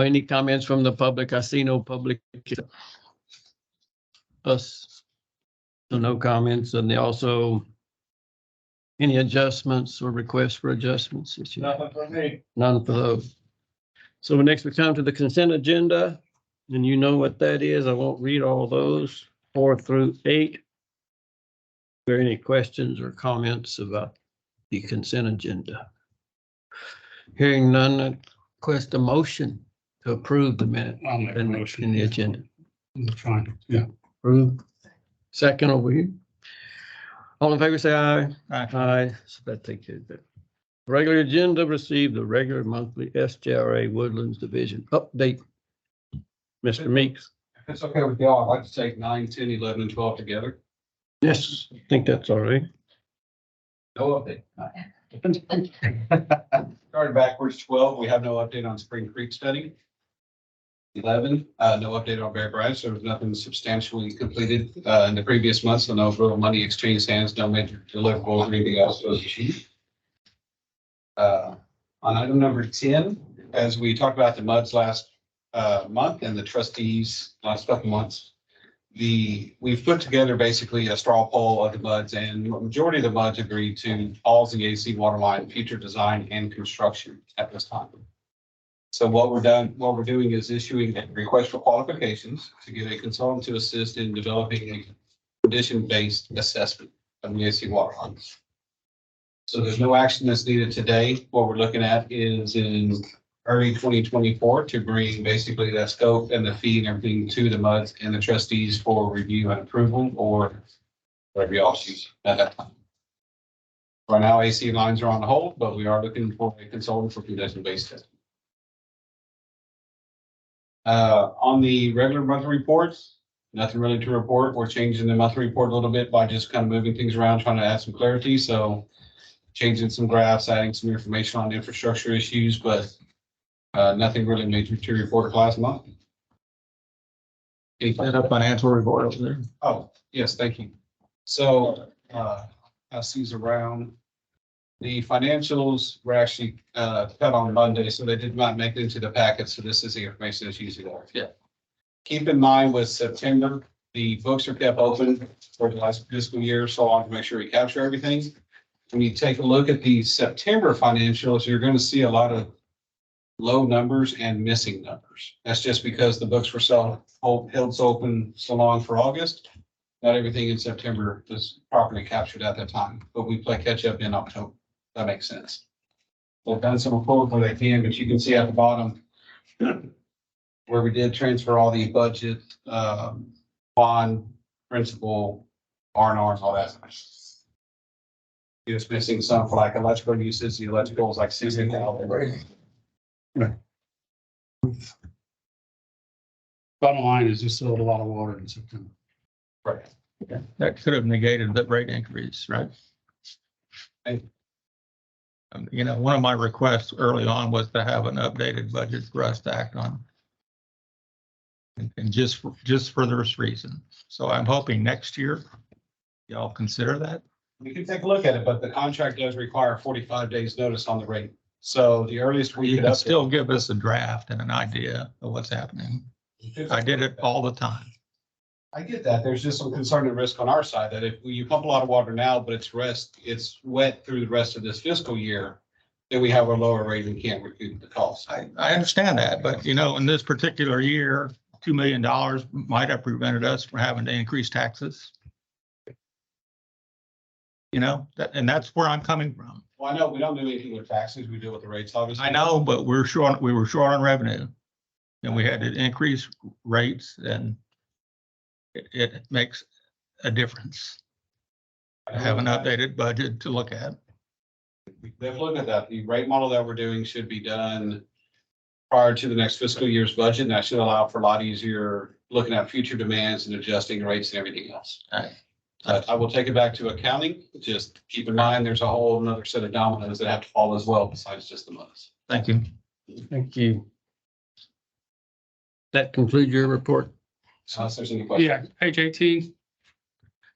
any comments from the public? I see no public. Us. So no comments, and they also any adjustments or requests for adjustments? Nothing for me. None for those. So next we come to the consent agenda, and you know what that is. I won't read all those 4 through 8. Are there any questions or comments about the consent agenda? Hearing none, I request a motion to approve the minute I'll make a motion. in the agenda. That's fine. Yeah. Approved. Second over here. All in favor, say aye. Aye. Aye. So that takes care of that. Regular agenda, receive the regular monthly SJRA Woodlands Division update. Mr. Meeks. If it's okay with y'all, I'd like to take 9, 10, 11, and 12 together. Yes, I think that's all right. No update. Starting backwards, 12, we have no update on Spring Creek study. 11, no update on Bear Branch. There was nothing substantially completed in the previous month, so no real money exchanged hands, no major deliverables or anything else was achieved. On item number 10, as we talked about the MUDs last month and the trustees last couple months, we've put together basically a straw poll of the MUDs, and the majority of the MUDs agreed to pause the AC water line future design and construction at this time. So what we're doing is issuing a request for qualifications to get a consultant to assist in developing a condition-based assessment of the AC water lines. So there's no action that's needed today. What we're looking at is in early 2024 to bring basically that scope and the fee and everything to the MUDs and the trustees for review and approval, or whatever y'all choose at that time. Right now, AC lines are on hold, but we are looking for a consultant for condition-based testing. On the regular monthly reports, nothing really to report. We're changing the monthly report a little bit by just kind of moving things around, trying to add some clarity. So changing some graphs, adding some information on infrastructure issues, but nothing really major to report last month. Set up financial report over there. Oh, yes, thank you. So I see around. The financials were actually cut on Monday, so they did not make it into the packet. So this is the information that's usually there. Yeah. Keep in mind with September, the books are kept open for the last fiscal year, so I want to make sure we capture everything. When you take a look at the September financials, you're going to see a lot of low numbers and missing numbers. That's just because the books were held so open so long for August. Not everything in September was properly captured at that time, but we play catch up in October. That makes sense. They've done some report where they can, but you can see at the bottom where we did transfer all the budget, bond, principal, R&R and all that. You're just missing some for like electrical usage. The electrical is like 60,000. Right. Bottom line is you sold a lot of water in September. Right. That could have negated the rate increase, right? Hey. You know, one of my requests early on was to have an updated budget for us to act on. And just for this reason. So I'm hoping next year y'all consider that. We can take a look at it, but the contract does require 45 days notice on the rate. So the earliest we You could can still give us a draft and an idea of what's happening. I did it all the time. I get that. There's just some concern and risk on our side that if you pump a lot of water now, but it's wet through the rest of this fiscal year, then we have a lower rate and can't recoup the cost. I understand that, but you know, in this particular year, $2 million might have prevented us from having to increase taxes. You know, and that's where I'm coming from. Well, I know we don't do anything with taxes. We deal with the rates, obviously. I know, but we were short on revenue. And we had to increase rates, and it makes a difference. I have an updated budget to look at. They've looked at that. The rate model that we're doing should be done prior to the next fiscal year's budget. And that should allow for a lot easier looking at future demands and adjusting rates and everything else. All right. I will take it back to accounting. Just keep in mind, there's a whole another set of dominoes that have to fall as well, besides just the months. Thank you. Thank you. That concludes your report. Unless there's any questions. Yeah, page 18.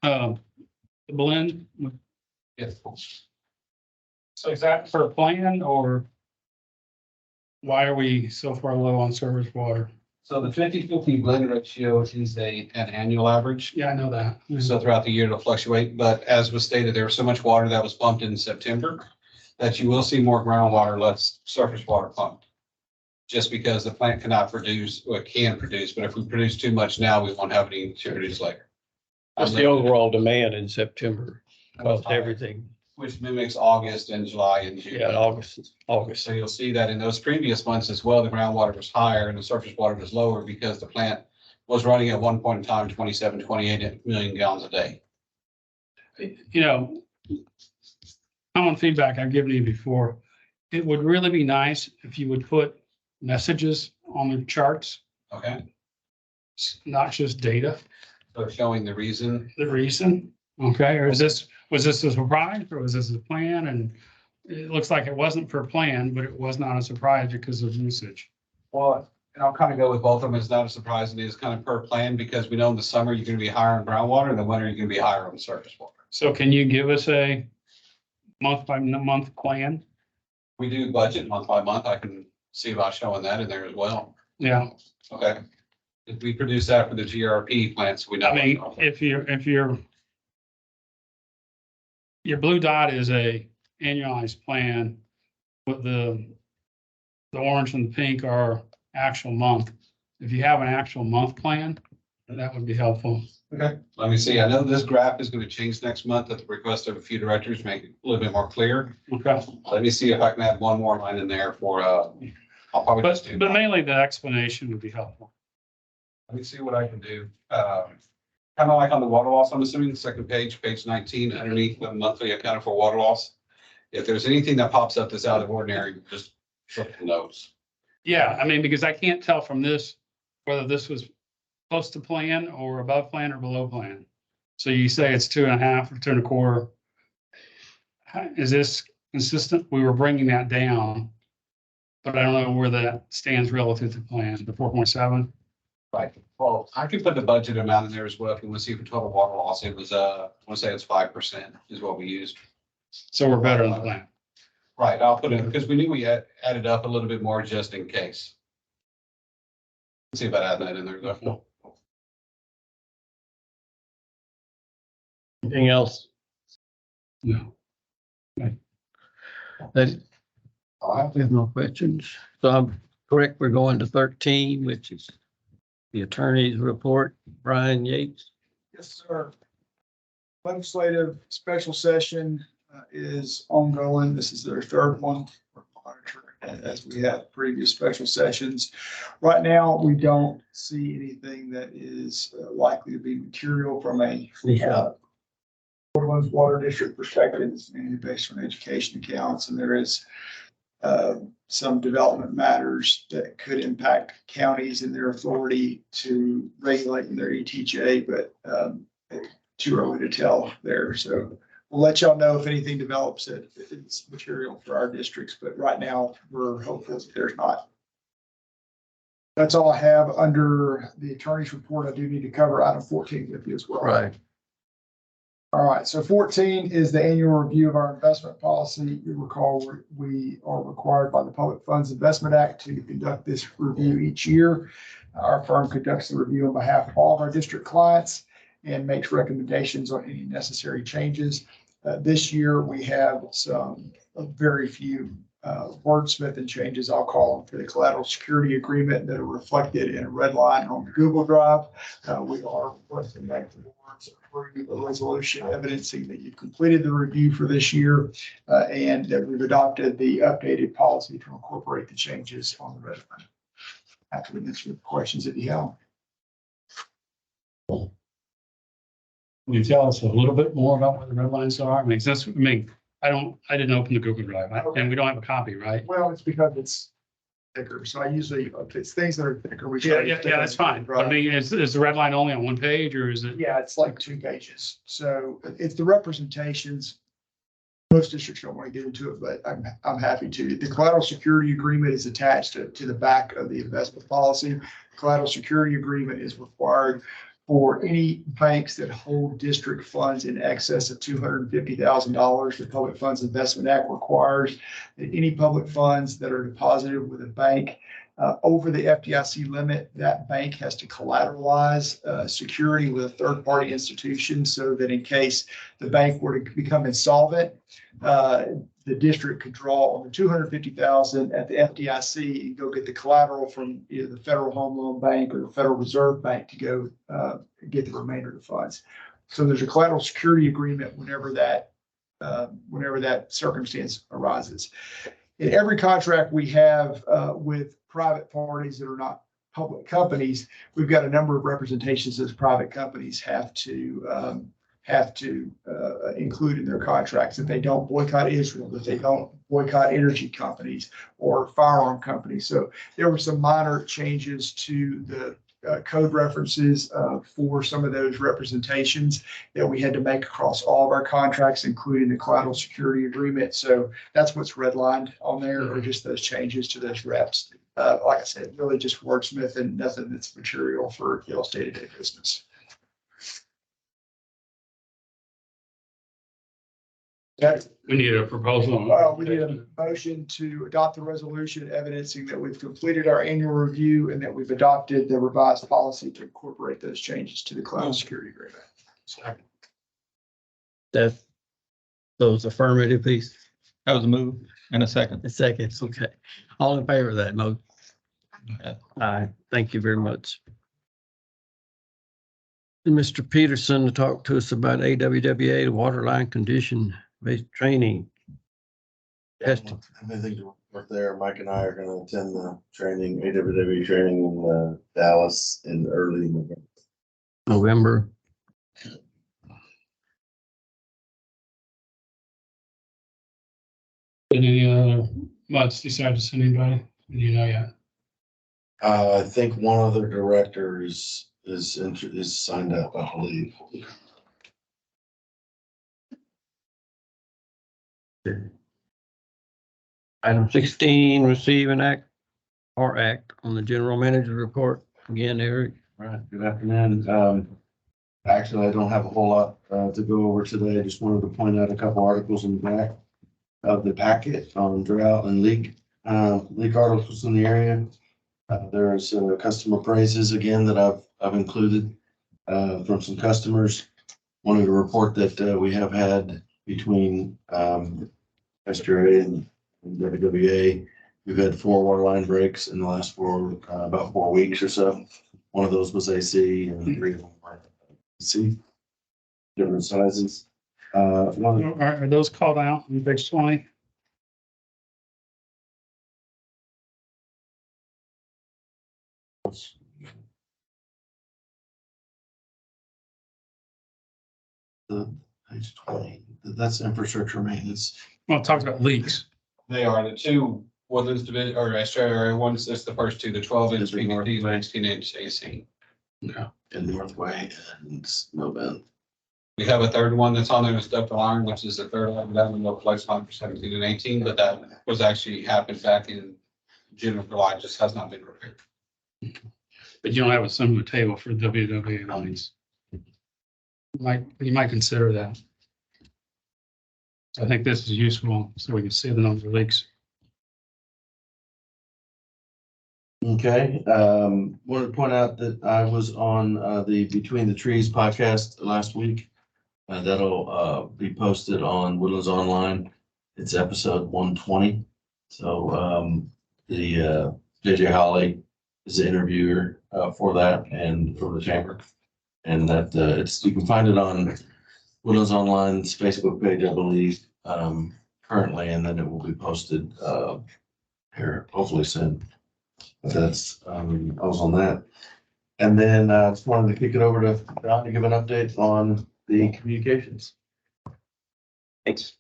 The blend. Yes. So is that for a plan or? Why are we so far low on surface water? So the 50-50 blend ratio is an annual average. Yeah, I know that. So throughout the year it'll fluctuate, but as was stated, there was so much water that was pumped in September that you will see more groundwater, less surface water pumped. Just because the plant cannot produce, or can produce, but if we produce too much now, we won't have any to produce later. What's the overall demand in September of everything? Which mimics August and July and June. Yeah, in August. So you'll see that in those previous months as well, the groundwater was higher and the surface water was lower because the plant was running at one point in time, 27, 28 million gallons a day. You know, common feedback I've given you before, it would really be nice if you would put messages on the charts, Okay, not just data, so showing the reason. the reason. Okay, or was this a surprise or was this a plan? And it looks like it wasn't for plan, but it was not a surprise because of usage. Well, and I'll kind of go with both of them. It's not a surprise. It is kind of per plan because we know in the summer you're going to be higher on groundwater, and in the winter you're going to be higher on surface water. So can you give us a month by month plan? We do budget month by month. I can see about showing that in there as well. Yeah, Okay. If we produce that for the GRP plants, we know. I mean, if your blue dot is a annualized plan, with the orange and the pink are actual month. If you have an actual month plan, that would be helpful. Okay, let me see. I know this graph is going to change next month at the request of a few directors, make it a little bit more clear. Okay, Let me see if I can add one more line in there for, I'll probably just do. but mainly the explanation would be helpful. Let me see what I can do. Kind of like on the water loss, I'm assuming, the second page, page 19, underneath the monthly accounted for water loss. If there's anything that pops up that's out of the ordinary, just flip the notes. Yeah, I mean, because I can't tell from this whether this was close to plan or above plan or below plan. So you say it's 2.5 or 2.25. Is this consistent? We were bringing that down, but I don't know where that stands relative to plan, the 4.7. Right. Well, I could put the budget amount in there as well. If you want to see for total water loss, it was, I want to say it's 5% is what we used. So we're better than the plan. Right, I'll put it, because we knew we had added up a little bit more just in case. Let's see about adding that in there. though. Anything else? No. That, we have no questions. So I'm correct, we're going to 13, which is the attorney's report. Brian Yates. Yes, sir. Legislative special session is ongoing. This is their third one. We're monitoring as we have previous special sessions. Right now, we don't see anything that is likely to be material from a Portland's Water District perspective, it's mainly based on education accounts, and there is some development matters that could impact counties and their authority to regulate in their ETJ, but too early to tell there. So we'll let y'all know if anything develops that it's material for our districts, but right now we're hopeful that there's not. That's all I have under the attorney's report. I do need to cover item 14 with you as well. Right. All right, so 14 is the annual review of our investment policy. You recall we are required by the Public Funds Investment Act to conduct this review each year. Our firm conducts the review on behalf of all of our district clients and makes recommendations on any necessary changes. This year, we have some very few wordsmith and changes, I'll call them, for the collateral security agreement that are reflected in a red line on the Google Drive. We are requesting that the boards approve a resolution evidencing that you've completed the review for this year and that we've adopted the updated policy to incorporate the changes on the red line. After we answer the questions that you have. Can you tell us a little bit more about what the red lines are? I mean, I didn't open the Google Drive and we don't have a copy, right? Well, it's because it's thicker. So I usually, if it's things that are thicker, we. Yeah, that's fine. But I mean, is the red line only on one page or is it? Yeah, it's like 2 pages. So it's the representations. Most districts don't want to get into it, but I'm happy to. The collateral security agreement is attached to the back of the investment policy. The collateral security agreement is required for any banks that hold district funds in excess of $250,000. The Public Funds Investment Act requires that any public funds that are deposited with a bank over the FDIC limit, that bank has to collateralize security with a third-party institution so that in case the bank were to become insolvent, the district could draw on the $250,000 at the FDIC and go get the collateral from either the Federal Home Loan Bank or the Federal Reserve Bank to go get the remainder of the funds. So there's a collateral security agreement whenever that circumstance arises. In every contract we have with private parties that are not public companies, we've got a number of representations as private companies have to include in their contracts, that they don't boycott Israel, that they don't boycott energy companies or firearm companies. So there were some minor changes to the code references for some of those representations that we had to make across all of our contracts, including the collateral security agreement. So that's what's redlined on there, or just those changes to those reps. Like I said, really just wordsmith and nothing that's material for y'all's day-to-day business. We need a proposal. We need a motion to adopt the resolution evidencing that we've completed our annual review and that we've adopted the revised policy to incorporate those changes to the cloud security agreement. That's those affirmative piece. That was a move and a second. A second, okay. All in favor of that motion? Aye. Thank you very much. And Mr. Peterson to talk to us about AWWA, the waterline condition-based training. Testing. Everything to work there. Mike and I are gonna attend the training, AWW training in Dallas in early November. November. Any months decide to send anybody? Do you know yet? I think one of the directors is signed up, I believe. Item 16, receive and act on the general manager report. Again, Eric. Right, good afternoon. Actually, I don't have a whole lot to go over today. I just wanted to point out a couple articles in the back of the packet on drought and leak articles in the area. There's customer praises again that I've included from some customers. Wanted to report that we have had between SGRA and WWA, we've had 4 water line breaks in the last about 4 weeks or so. One of those was AC and 3 of them were AC, different sizes. Are those called out in page 20? Page 20, that's infrastructure maintenance. Well, it talks about leaks. They are the two Woodlands division or SJRA ones. That's the first two, the 12-inch PRT, 16-inch AC. In Northway and Snowbend. We have a third one that's on there, that's ductile iron, which is the third one. That one looks like for 17 and 18, but that was actually happened back in June or July, just has not been repaired. But you don't have a similar table for WWA lines. You might consider that. I think this is useful so we can see the number of leaks. Okay, wanted to point out that I was on the Between the Trees podcast last week. That'll be posted on Woodlands Online. It's episode 120. So the JJ Holly is the interviewer for that and for the chamber. And that you can find it on Woodlands Online's Facebook page, I believe, currently, and then it will be posted here hopefully soon. But that's I was on that. And then I just wanted to kick it over to John to give an update on the communications. Thanks.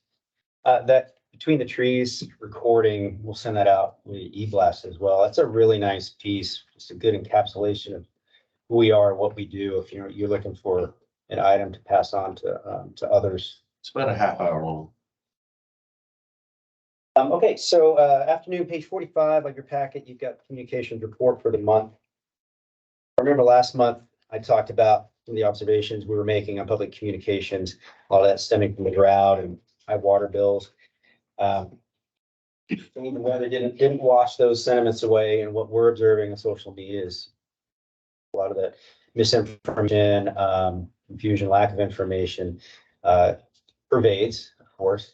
That Between the Trees recording, we'll send that out with e-blast as well. That's a really nice piece. Just a good encapsulation of who we are, what we do. If you're looking for an item to pass on to others. It's about a half hour long. Okay, so afternoon, page 45 on your packet, you've got communications report for the month. I remember last month I talked about some of the observations we were making on public communications, a lot of that stemming from the drought and high water bills. Even weather didn't wash those sentiments away, and what we're observing on social media is a lot of the misinformation, confusion, lack of information, pervades, of course.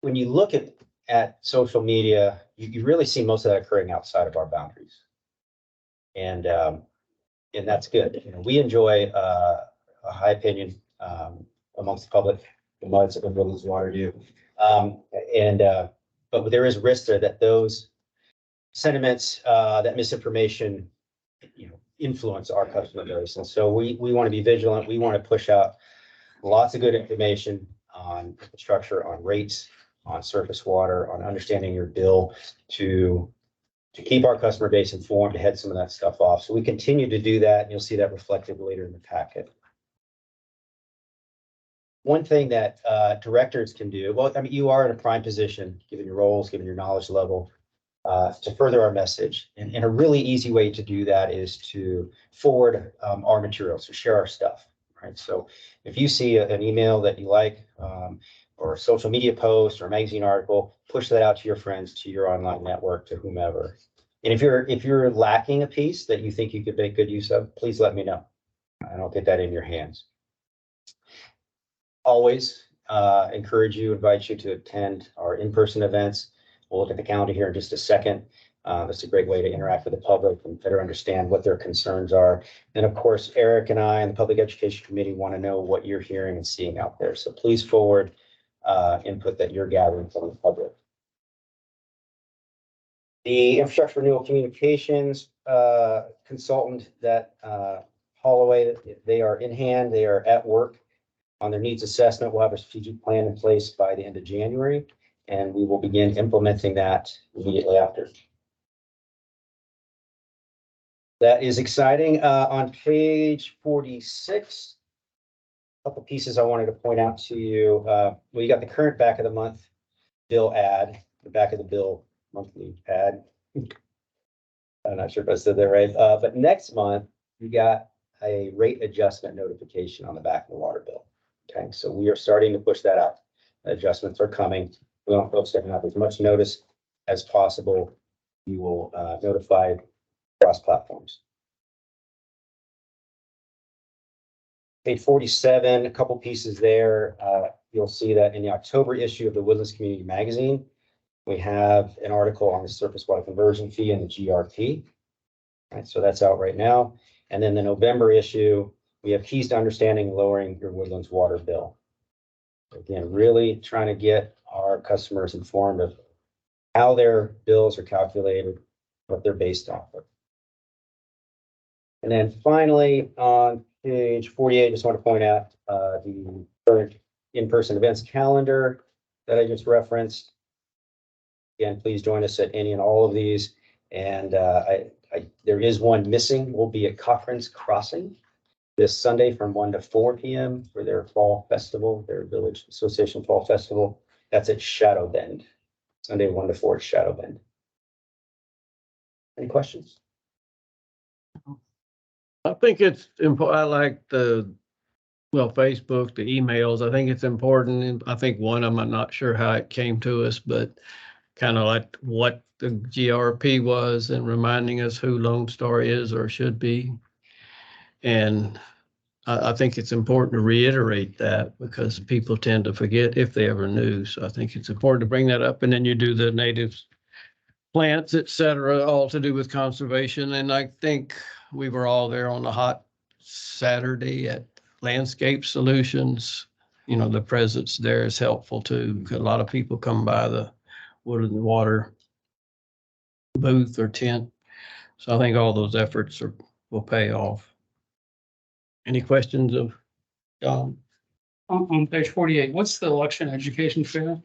When you look at social media, you really see most of that occurring outside of our boundaries. And that's good. You know, we enjoy a high opinion amongst the public, the MUDs and Woodlands Water do. But there is risk there that those sentiments, that misinformation, you know, influence our customer base. And so we want to be vigilant. We want to push out lots of good information on infrastructure, on rates, on surface water, on understanding your bill to keep our customer base informed, to head some of that stuff off. So we continue to do that, and you'll see that reflected later in the packet. One thing that directors can do, well, I mean, you are in a prime position, given your roles, given your knowledge level, to further our message. And a really easy way to do that is to forward our materials, to share our stuff, right? So if you see an email that you like, or a social media post or a magazine article, push that out to your friends, to your online network, to whomever. And if you're lacking a piece that you think you could make good use of, please let me know, and I'll get that in your hands. Always invite you to attend our in-person events. We'll look at the calendar here in just a second. That's a great way to interact with the public and better understand what their concerns are. And of course, Eric and I and the Public Education Committee want to know what you're hearing and seeing out there. So please forward input that you're gathering from the public. The Infrastructure Renewal Communications consultant that Holloway, they are in hand, they are at work on their needs assessment. We'll have a strategic plan in place by the end of January, and we will begin implementing that immediately after. That is exciting. On page 46, a couple pieces I wanted to point out to you. Well, you got the current back of the month bill ad, the back of the bill monthly ad. I'm not sure if I said that right. But next month, you got a rate adjustment notification on the back of the water bill. Okay, so we are starting to push that out. Adjustments are coming. We want folks to have as much notice as possible. We will notify cross platforms. Page 47, a couple pieces there. You'll see that in the October issue of the Woodlands Community Magazine, we have an article on the surface water conversion fee and the GRP. Right, so that's out right now. And then the November issue, we have keys to understanding and lowering your Woodlands water bill. Again, really trying to get our customers informed of how their bills are calculated, what they're based off of. And then finally, on page 48, I just want to point out the current in-person events calendar that I just referenced. Again, please join us at any and all of these. And there is one missing. We'll be at Cochran's Crossing this Sunday from 1 to 4 p.m. for their fall festival, their Village Association Fall Festival. That's at Shadow Bend. Sunday 1 to 4 at Shadow Bend. Any questions? I think it's important. I like Facebook, the emails. I think it's important. And I think one of them, I'm not sure how it came to us, but kind of like what the GRP was and reminding us who Lone Star is or should be. And I think it's important to reiterate that because people tend to forget if they ever knew. So I think it's important to bring that up. And then you do the native plants, et cetera, all to do with conservation. And I think we were all there on a hot Saturday at Landscape Solutions. You know, the presence there is helpful too, because a lot of people come by the Wood and Water booth or tent. So I think all those efforts will pay off. Any questions of Don? On page 48, what's the election education fair?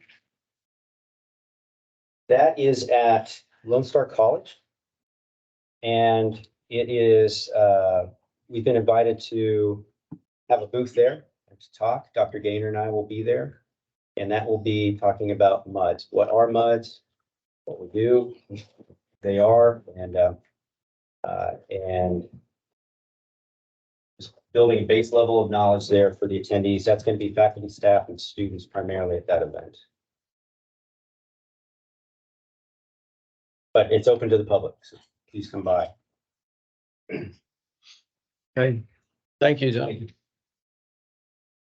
That is at Lone Star College. And it is, we've been invited to have a booth there to talk. Dr. Gaynor and I will be there. And that will be talking about MUDs. What are MUDs? What we do, they are, and building a base level of knowledge there for the attendees. That's going to be faculty, staff, and students primarily at that event. But it's open to the public, so please come by. Okay, thank you, John.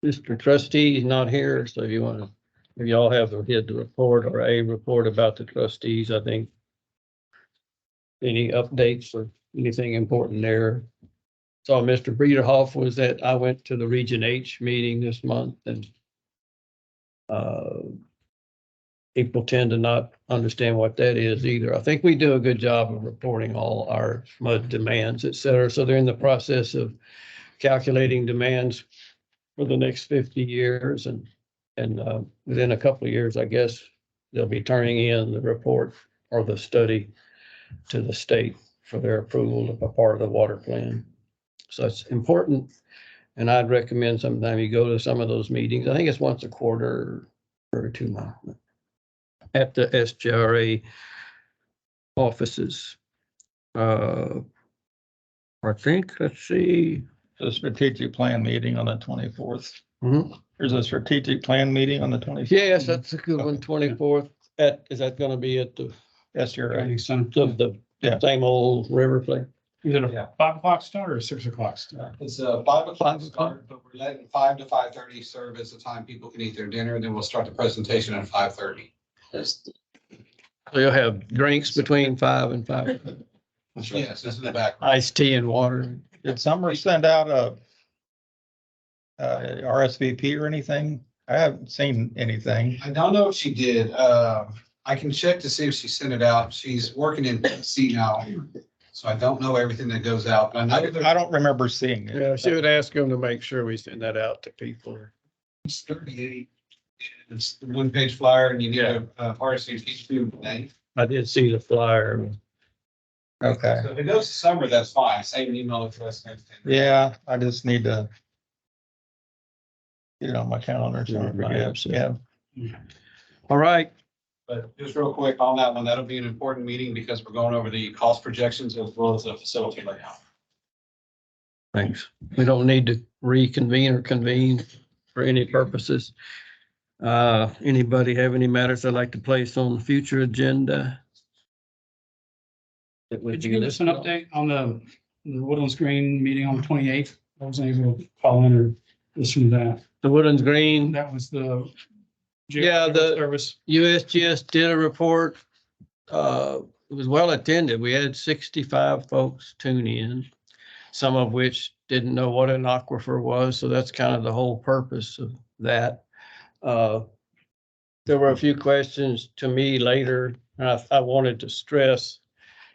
Mr. Trustee is not here, so if you want to, if y'all have a head to report or a report about the trustees, I think. Any updates or anything important there? Saw Mr. Breederhoff was at, I went to the Region H meeting this month and people tend to not understand what that is either. I think we do a good job of reporting all our mud demands, et cetera. So they're in the process of calculating demands for the next 50 years and within a couple of years, I guess, they'll be turning in the report or the study to the state for their approval of a part of the water plan. So it's important. And I'd recommend sometime you go to some of those meetings. I think it's once a quarter or 2 months at the SGRA offices. I think, let's see. The strategic plan meeting on the 24th. Mhm. There's a strategic plan meeting on the 24th. Yes, that's a good one, 24th. Is that gonna be at the, Yes, you're right. Training center. the Yeah. same old river place? Is it Yeah. a 5 o'clock start or a 6 o'clock start? It's a 5 o'clock 5 o'clock. start, but we're letting 5 to 5:30 serve as the time people can eat their dinner. Then we'll start the presentation at 5:30. So you'll have drinks between 5 and 5, Yes, this is the back. iced tea and water. Did Summer send out a RSVP or anything? I haven't seen anything. I don't know if she did. I can check to see if she sent it out. She's working in DC now. So I don't know everything that goes out, but I know I don't remember seeing it. Yeah, she would ask them to make sure we send that out to people. it's 38. It's the one-page flyer and you need a RSVP name. I did see the flyer. Okay. So if it goes to Summer, that's fine. Same email address and everything. Yeah, I just need to get it on my calendar. So I forget. Yeah. All right, But just real quick on that one, that'll be an important meeting because we're going over the cost projections as well as the facility layout. thanks. We don't need to reconvene or convene for any purposes. Anybody have any matters they'd like to place on the future agenda? Could you give us an update on the Woodlands Green meeting on the 28th? I wasn't able to call in or listen to that. The Woodlands Green, That was the. Yeah, the- Service. USGS did a report. It was well attended. We had 65 folks tune in, some of which didn't know what an aquifer was. So that's kind of the whole purpose of that. There were a few questions to me later, and I wanted to stress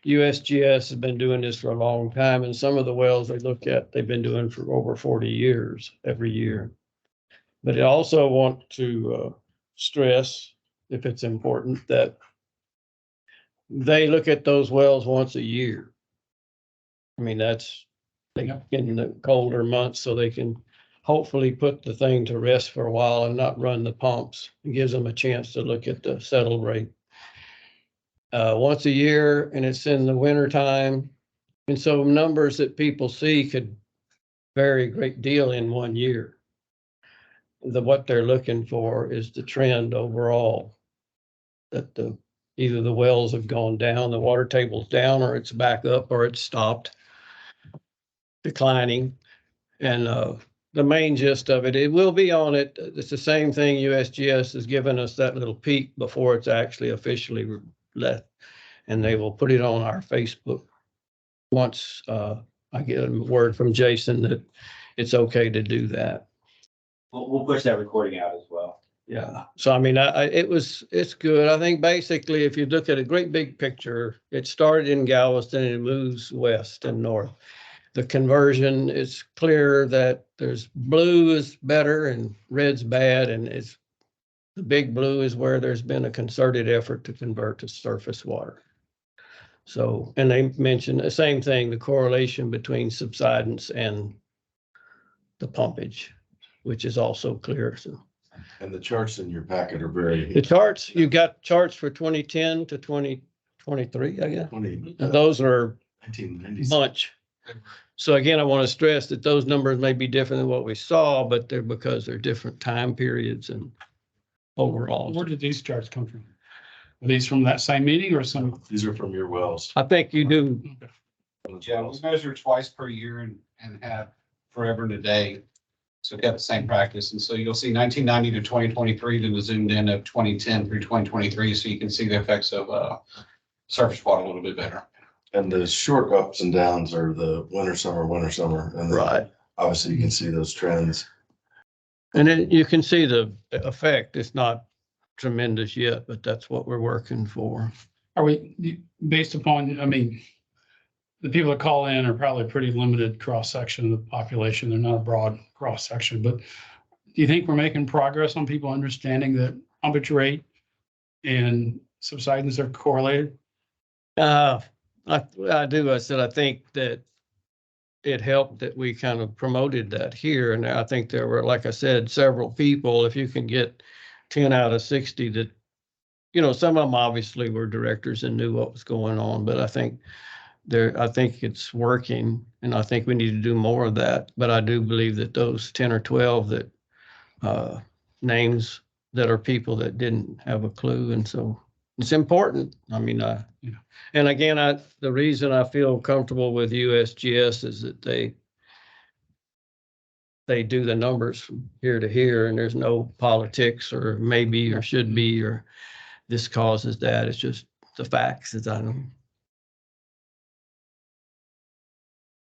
USGS has been doing this for a long time, and some of the wells they look at, they've been doing for over 40 years, every year. But I also want to stress, if it's important, that they look at those wells once a year. I mean, that's in the colder months, so they can hopefully put the thing to rest for a while and not run the pumps. It gives them a chance to look at the settle rate. Once a year, and it's in the winter time. And so numbers that people see could vary a great deal in 1 year. What they're looking for is the trend overall. That either the wells have gone down, the water table's down, or it's back up, or it's stopped declining. And the main gist of it, it will be on it. It's the same thing USGS has given us that little peek before it's actually officially left. And they will put it on our Facebook once I get a word from Jason that it's okay to do that. We'll push that recording out as well. Yeah. So I mean, it's good. I think basically if you look at a great big picture, it started in Galveston and it moves west and north. The conversion is clear that there's blue is better and red's bad, and the big blue is where there's been a concerted effort to convert to surface water. So, and they mentioned the same thing, the correlation between subsidence and the pumpage, which is also clear. So And the charts in your packet are very. the charts, you got charts for 2010 to 2023, I guess. 20, And those are 1990s. bunch. So again, I want to stress that those numbers may be different than what we saw, but they're because they're different time periods and overall. Where did these charts come from? Are these from that same meeting or some? These are from your wells. I think you do. Yeah, we measure twice per year and have forever and a day. So we got the same practice. And so you'll see 1990 to 2023, then the zoomed in of 2010 through 2023. So you can see the effects of surface water a little bit better. And the short ups and downs are the winter, summer. And then obviously you can see those trends. And then you can see the effect. It's not tremendous yet, but that's what we're working for. Are we, based upon, I mean, the people that call in are probably pretty limited cross-section of the population. They're not a broad cross-section, but do you think we're making progress on people understanding that pumpage rate and subsidence are correlated? I do. I said, I think that it helped that we kind of promoted that here. And I think there were, like I said, several people, if you can get 10 out of 60 that, you know, some of them obviously were directors and knew what was going on, but I think it's working and I think we need to do more of that. But I do believe that those 10 or 12 that names that are people that didn't have a clue. And so it's important. I mean, and again, the reason I feel comfortable with USGS is that they do the numbers from here to here and there's no politics or maybe or should be or this causes that. It's just the facts as I know.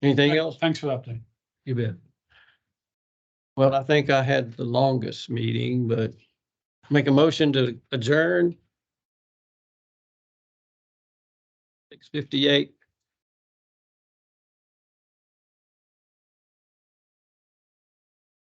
Anything else? Thanks for the update. You bet. Well, I think I had the longest meeting, but make a motion to adjourn. 6:58.